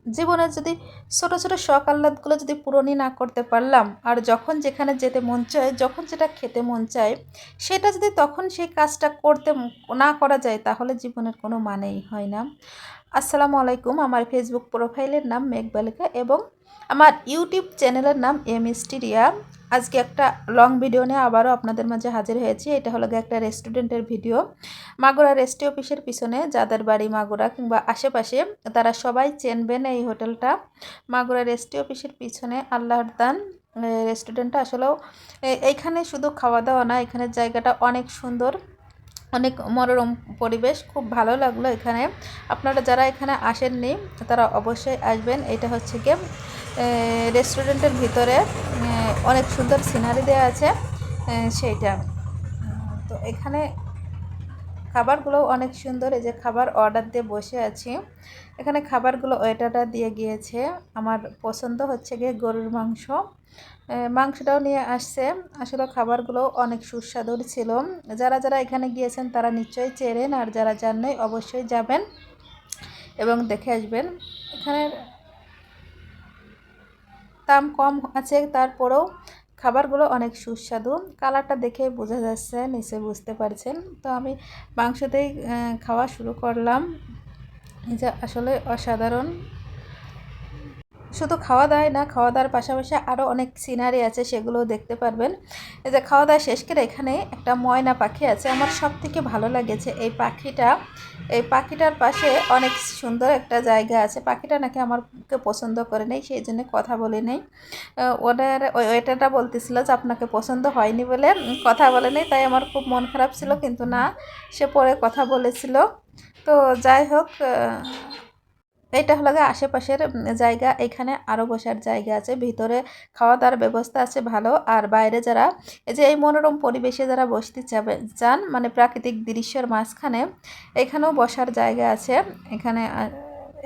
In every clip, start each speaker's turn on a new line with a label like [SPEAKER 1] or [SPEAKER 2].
[SPEAKER 1] জীবনে যদি ছোট ছোট শখ আহ্লাদগুলো যদি পূরণই না করতে পারলাম, আর যখন যেখানে যেতে মন চায়, যখন যেটা খেতে মন চায়, সেটা যদি তখন সেই কাজটা করতে না করা যায়, তাহলে জীবনের কোনো মানেই হয় না। আসসালামু আলাইকুম। আমার ফেসবুক প্রোফাইলের নাম মেঘবালিকা এবং আমার ইউটিউব চ্যানেলের নাম এমএসটি রিয়া। আজকে একটা লং ভিডিও নিয়ে আবারও আপনাদের মাঝে হাজির হয়েছি। এটা হলো একটা রেস্টুরেন্টের ভিডিও। মাগুরা রেস্টি অফিসের পিছনে যাদের বাড়ি মাগুরা কিংবা আশেপাশে, তারা সবাই চেনবেন এই হোটেলটা। মাগুরা রেস্টি অফিসের পিছনে আল্লাহর দান রেস্টুরেন্টটা। আসলেও এইখানে শুধু খাওয়া দাওয়া না, এখানের জায়গাটা অনেক সুন্দর, অনেক মনোরম পরিবেশ, খুব ভালো লাগলো এখানে। আপনারা যারা এখানে আসেননি তারা অবশ্যই আসবেন। এটা হচ্ছে গিয়ে রেস্টুরেন্টের ভিতরে অনেক সুন্দর সিনারি দেওয়া আছে সেইটা। তো এখানে খাবারগুলো অনেক সুন্দর। এই যে খাবার অর্ডার দিয়ে বসে আছি, এখানে খাবারগুলো ওয়েটাররা দিয়ে গিয়েছে। আমার পছন্দ হচ্ছে গিয়ে গরুর মাংস, মাংসটাও নিয়ে আসছে। আসলে খাবারগুলো অনেক সুস্বাদু ছিল। যারা যারা এখানে গিয়েছেন তারা নিশ্চয়ই চেনেন, আর যারা যান নাই অবশ্যই যাবেন এবং দেখে আসবেন। এখানে দাম কম আছে, তারপরেও খাবারগুলো অনেক সুস্বাদু। কালারটা দেখে বোঝা যাচ্ছে, নিচে বুঝতে পারছেন। তো আমি মাংসতেই খাওয়া শুরু করলাম। এই যে আসলে অসাধারণ। শুধু খাওয়া দাওয়াই না, খাওয়া দাওয়ার পাশাপাশি আরও অনেক সিনারি আছে, সেগুলোও দেখতে পারবেন। এই যে খাওয়া দাওয়া শেষ করে এখানে একটা ময়না পাখি আছে। আমার সব থেকে ভালো লেগেছে এই পাখিটা। এই পাখিটার পাশে অনেক সুন্দর একটা জায়গা আছে। পাখিটা নাকি আমাকে পছন্দ করে নেই, সেই জন্য কথা বলে নেই। ওদের ওয়েটারটা বলতেছিল যে আপনাকে পছন্দ হয়নি বলে কথা বলে নেই। তাই আমার খুব মন খারাপ ছিল, কিন্তু না, সে পরে কথা বলেছিল। তো যাই হোক, এটা হলো আশেপাশের জায়গা। এখানে আরও বসার জায়গা আছে, ভিতরে খাওয়া দাওয়ার ব্যবস্থা আছে ভালো। আর বাইরে যারা এই যে এই মনোরম পরিবেশে যারা বসতে চান, মানে প্রাকৃতিক দৃশ্যের মাঝখানে, এখানেও বসার জায়গা আছে। এখানে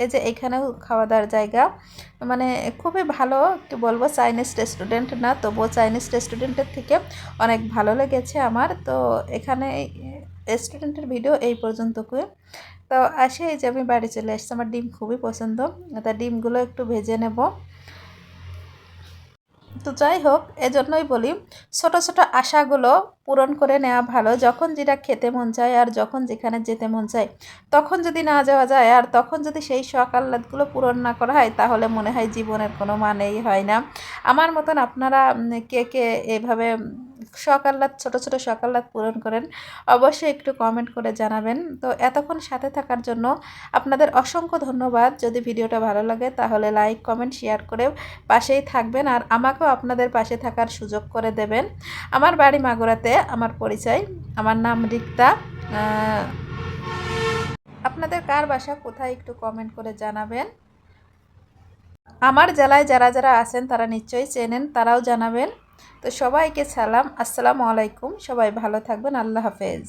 [SPEAKER 1] এই যে এখানেও খাওয়া দাওয়ার জায়গা, মানে খুবই ভালো। কি বলবো, চাইনিজ রেস্টুরেন্ট না, তবুও চাইনিজ রেস্টুরেন্টের থেকে অনেক ভালো লেগেছে আমার। তো এখানে রেস্টুরেন্টের ভিডিও এই পর্যন্তই। তো আসে এই যে আমি বাড়ি চলে আসছি। আমার ডিম খুবই পছন্দ, তা ডিমগুলো একটু ভেজে নেব। তো যাই হোক, এজন্যই বলি ছোট ছোট আশাগুলো পূরণ করে নেওয়া ভালো। যখন যেটা খেতে মন চায় আর যখন যেখানে যেতে মন চায়, তখন যদি না যাওয়া যায় আর তখন যদি সেই শখ আহ্লাদগুলো পূরণ না করা হয়, তাহলে মনে হয় জীবনের কোনো মানেই হয় না। আমার মতন আপনারা কে কে এভাবে শখ আহ্লাদ, ছোটো ছোটো শখ আহ্লাদ পূরণ করেন, অবশ্যই একটু কমেন্ট করে জানাবেন। তো এতক্ষণ সাথে থাকার জন্য আপনাদের অসংখ্য ধন্যবাদ। যদি ভিডিওটা ভালো লাগে তাহলে লাইক, কমেন্ট, শেয়ার করে পাশেই থাকবেন, আর আমাকেও আপনাদের পাশে থাকার সুযোগ করে দেবেন। আমার বাড়ি মাগুরাতে, আমার পরিচয়, আমার নাম রিক্তা। আপনাদের কার বাসা কোথায় একটু কমেন্ট করে জানাবেন। আমার জেলায় যারা যারা আছেন তারা নিশ্চয়ই চেনেন, তারাও জানাবেন। তো সবাইকে সালাম, আসসালামু আলাইকুম। সবাই ভালো থাকবেন, আল্লাহ হাফেজ।